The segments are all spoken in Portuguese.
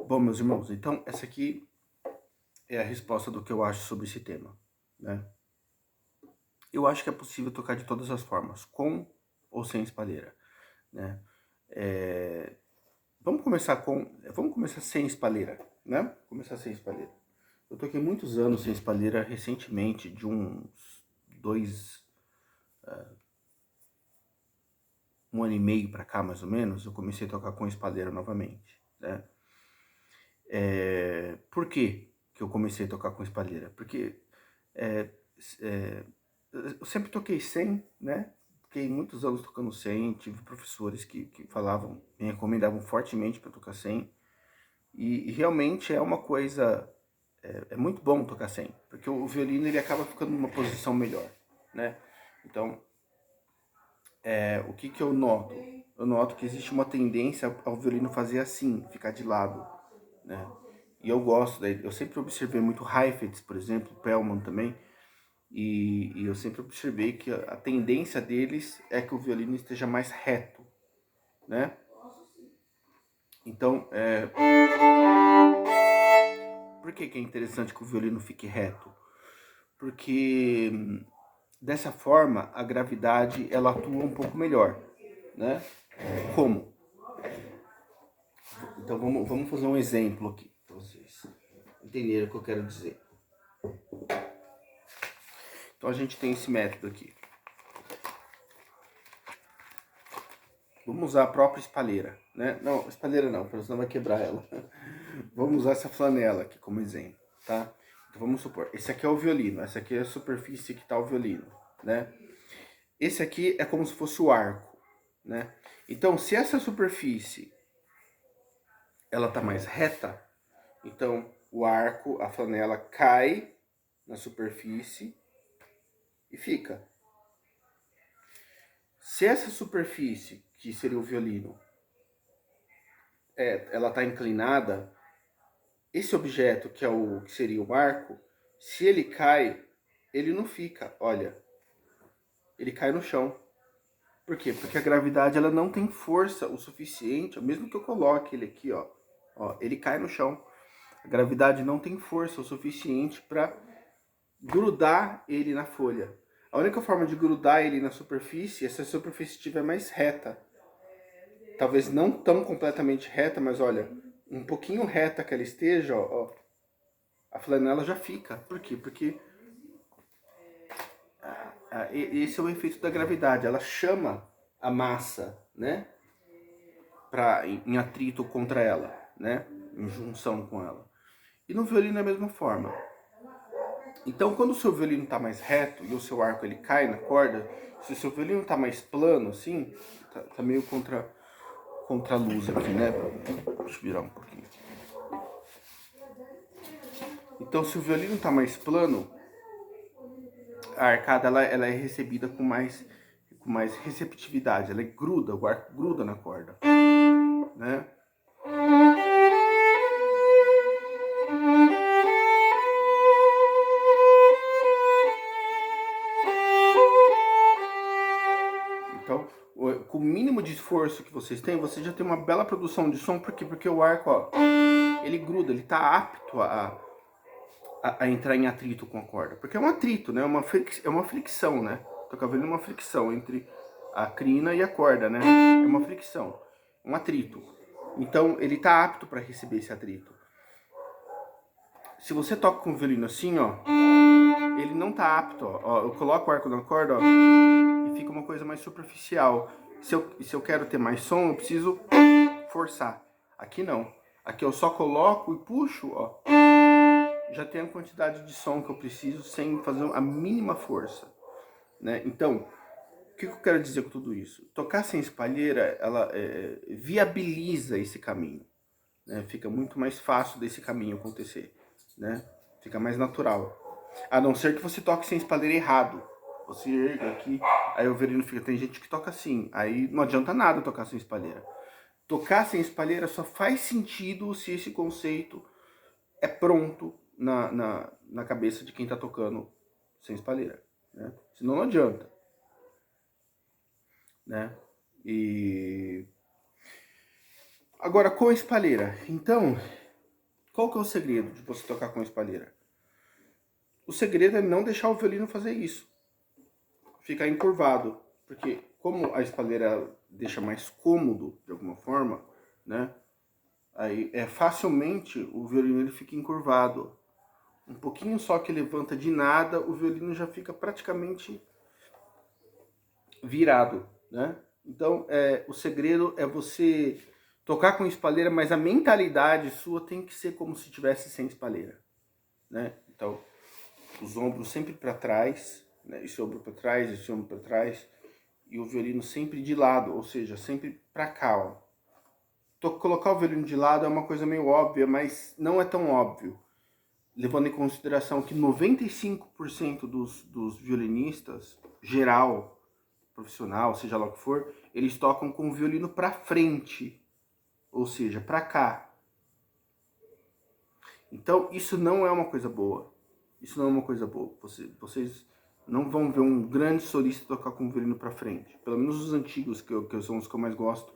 Bom, meus irmãos, então essa aqui é a resposta do que eu acho sobre esse tema, né? Eu acho que é possível tocar de todas as formas, com ou sem espalheira, né? Vamos começar sem espalheira, né? Começar sem espalheira. Eu toquei muitos anos sem espalheira, recentemente, de uns dois, um ano e meio pra cá, mais ou menos, eu comecei a tocar com espalheira novamente, né? Por que eu comecei a tocar com espalheira? Porque é, é, eu sempre toquei sem, né? Fiquei muitos anos tocando sem, tive professores que falavam, me recomendavam fortemente para tocar sem, e realmente é uma coisa, é muito bom tocar sem, porque o violino ele acaba ficando numa posição melhor, né? Então, o que que eu noto? Eu noto que existe uma tendência ao violino fazer assim, ficar de lado, né? E eu gosto, eu sempre observei muito Heifetz, por exemplo, Pellman também, e eu sempre observei que a tendência deles é que o violino esteja mais reto, né? Então, por que que é interessante que o violino fique reto? Porque dessa forma a gravidade ela atua um pouco melhor, né? Como? Então vamos fazer um exemplo aqui para vocês entenderem o que eu quero dizer. Então a gente tem esse método aqui. Vamos usar a própria espalheira, né? Não, espalheira não, porque senão vai quebrar ela. Vamos usar essa flanela aqui como exemplo, tá? Então vamos supor, esse aqui é o violino, essa aqui é a superfície que está o violino, né? Esse aqui é como se fosse o arco, né? Então, se essa superfície ela tá mais reta, então o arco, a flanela cai na superfície e fica. Se essa superfície, que seria o violino, ela tá inclinada, esse objeto que seria o arco, se ele cai, ele não fica, olha, ele cai no chão. Por quê? Porque a gravidade ela não tem força o suficiente, mesmo que eu coloque ele aqui, ó, ele cai no chão. A gravidade não tem força o suficiente para grudar ele na folha. A única forma de grudar ele na superfície é se a superfície estiver mais reta. Talvez não tão completamente reta, mas olha, um pouquinho reta que ela esteja, ó, a flanela já fica. Por quê? Porque esse é o efeito da gravidade. Ela chama a massa, né, em atrito contra ela, né, em junção com ela. E no violino é a mesma forma. Então, quando o seu violino está mais reto e o seu arco ele cai na corda, se o seu violino está mais plano, assim, tá meio contra a luz aqui, né? Deixa eu virar um pouquinho. Então, se o violino está mais plano, a arcada ela é recebida com mais receptividade, ela gruda, o arco gruda na corda, né? Então, com o mínimo de esforço que vocês têm, você já tem uma bela produção de som, por quê? Porque o arco, ó, ele gruda, ele tá apto a entrar em atrito com a corda. Porque é um atrito, né? É uma fricção, né? Tô cavando uma fricção entre a crina e a corda, né? É uma fricção, um atrito. Então, ele tá apto para receber esse atrito. Se você toca com o violino assim, ó, ele não tá apto, ó. Eu coloco o arco na corda, ó, e fica uma coisa mais superficial. Se eu quero ter mais som, eu preciso forçar. Aqui não. Aqui eu só coloco e puxo, ó. Já tem a quantidade de som que eu preciso sem fazer a mínima força, né? Então, o que eu quero dizer com tudo isso? Tocar sem espalheira, ela viabiliza esse caminho, né? Fica muito mais fácil desse caminho acontecer, né? Fica mais natural. A não ser que você toque sem espalheira errado. Você erga aqui, aí o violino fica... Tem gente que toca assim, aí não adianta nada tocar sem espalheira. Tocar sem espalheira só faz sentido se esse conceito é pronto na cabeça de quem tá tocando sem espalheira, né? Senão não adianta, né? E agora com a espalheira, então Qual que é o segredo de você tocar com espalheira? O segredo é não deixar o violino fazer isso. Ficar encurvado. Porque como a espalheira deixa mais cômodo, de alguma forma, né? Aí facilmente o violino ele fica encurvado. Um pouquinho só que levanta de nada, o violino já fica praticamente virado, né? Então, o segredo é você tocar com espalheira, mas a mentalidade sua tem que ser como se tivesse sem espalheira, né? Então, os ombros sempre para trás, né? Esse ombro para trás, esse ombro para trás, e o violino sempre de lado, ou seja, sempre para cá, ó. Colocar o violino de lado é uma coisa meio óbvia, mas não é tão óbvio, levando em consideração que 95% dos violinistas, geral, profissional, seja lá o que for, eles tocam com o violino para frente, ou seja, para cá. Então, isso não é uma coisa boa. Isso não é uma coisa boa. Vocês não vão ver um grande solista tocar com o violino para frente. Pelo menos os antigos, que são os que eu mais gosto,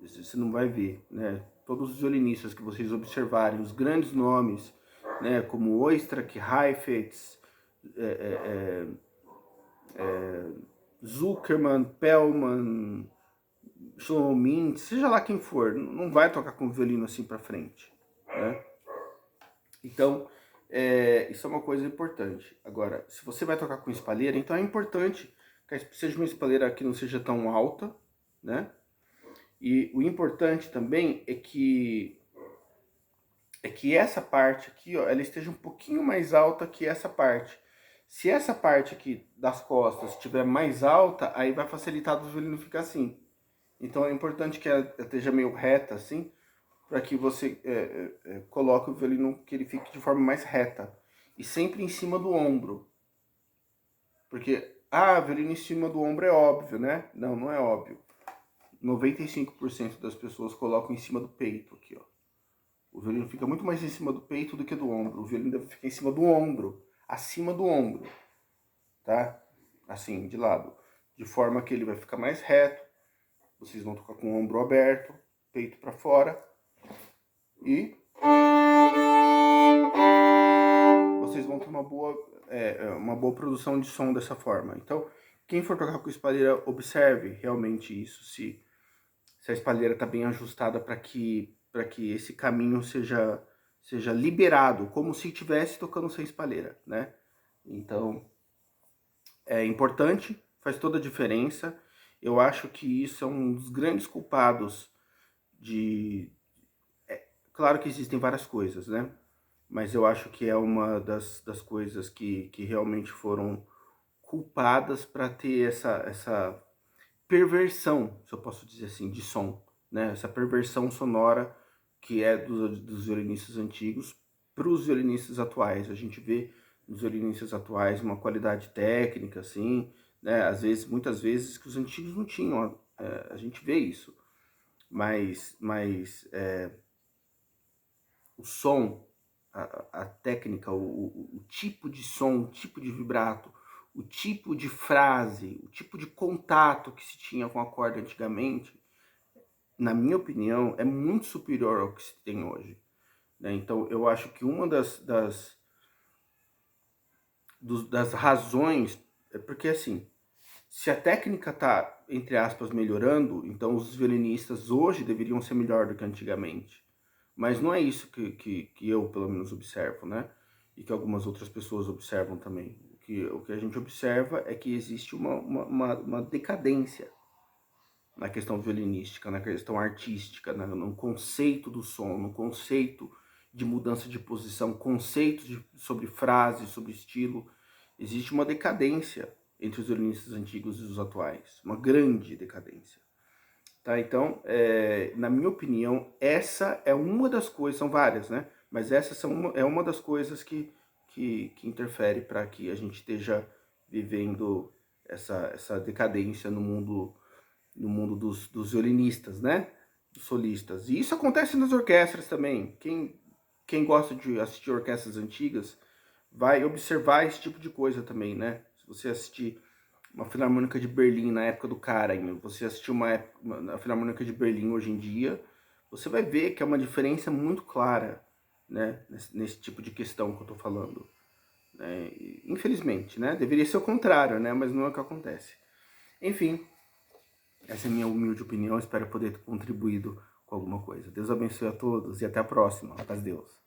você não vai ver, né? Todos os violinistas que vocês observarem, os grandes nomes, né, como Oistrakh, Heifetz, Zuckerman, Pellman, Shlomo Mintz, seja lá quem for, não vai tocar com o violino assim para frente, né? Então, isso é uma coisa importante. Agora, se você vai tocar com espalheira, então é importante que seja uma espalheira que não seja tão alta, né? E o importante também é que essa parte aqui, ó, ela esteja um pouquinho mais alta que essa parte. Se essa parte aqui das costas estiver mais alta, aí vai facilitar do violino ficar assim. Então é importante que ela esteja meio reta assim, para que você coloque o violino que ele fique de forma mais reta. E sempre em cima do ombro. Porque, violino em cima do ombro é óbvio, né? Não, não é óbvio. 95% das pessoas colocam em cima do peito aqui, ó. O violino fica muito mais em cima do peito do que do ombro. O violino deve ficar em cima do ombro, acima do ombro, tá? Assim, de lado. De forma que ele vai ficar mais reto. Vocês vão tocar com o ombro aberto, peito para fora. E vocês vão ter uma boa produção de som dessa forma. Então, quem for tocar com espalheira, observe realmente isso, se a espalheira está bem ajustada para que esse caminho seja liberado, como se estivesse tocando sem espalheira, né? Então, é importante, faz toda a diferença. Eu acho que isso é um dos grandes culpados de... Claro que existem várias coisas, né? Mas eu acho que é uma das coisas que realmente foram culpadas para ter essa perversão, se eu posso dizer assim, de som, né? Essa perversão sonora que é dos violinistas antigos para os violinistas atuais. A gente vê nos violinistas atuais uma qualidade técnica, assim, né? Às vezes, muitas vezes, que os antigos não tinham. A gente vê isso. Mas o som, a técnica, o tipo de som, o tipo de vibrato, o tipo de frase, o tipo de contato que se tinha com a corda antigamente, na minha opinião, é muito superior ao que se tem hoje, né? Então, eu acho que uma das razões é porque, assim, se a técnica tá, entre aspas, melhorando, então os violinistas hoje deveriam ser melhor do que antigamente. Mas não é isso que eu, pelo menos, observo, né? E que algumas outras pessoas observam também. O que a gente observa é que existe uma decadência na questão violinística, na questão artística, no conceito do som, no conceito de mudança de posição, conceitos sobre frase, sobre estilo. Existe uma decadência entre os violinistas antigos e os atuais. Uma grande decadência. Tá, então, na minha opinião, essa é uma das coisas, são várias, né? Mas essa é uma das coisas que interfere para que a gente esteja vivendo essa decadência no mundo dos violinistas, né? Dos solistas. E isso acontece nas orquestras também. Quem gosta de assistir orquestras antigas vai observar esse tipo de coisa também, né? Se você assistir uma Filarmônica de Berlim na época do Karajan, você assistir a Filarmônica de Berlim hoje em dia, você vai ver que é uma diferença muito clara, né? Nesse tipo de questão que eu tô falando. Né? Infelizmente, né? Deveria ser o contrário, né? Mas não é o que acontece. Enfim, essa é a minha humilde opinião. Espero poder ter contribuído com alguma coisa. Deus abençoe a todos e até a próxima. Paz de Deus.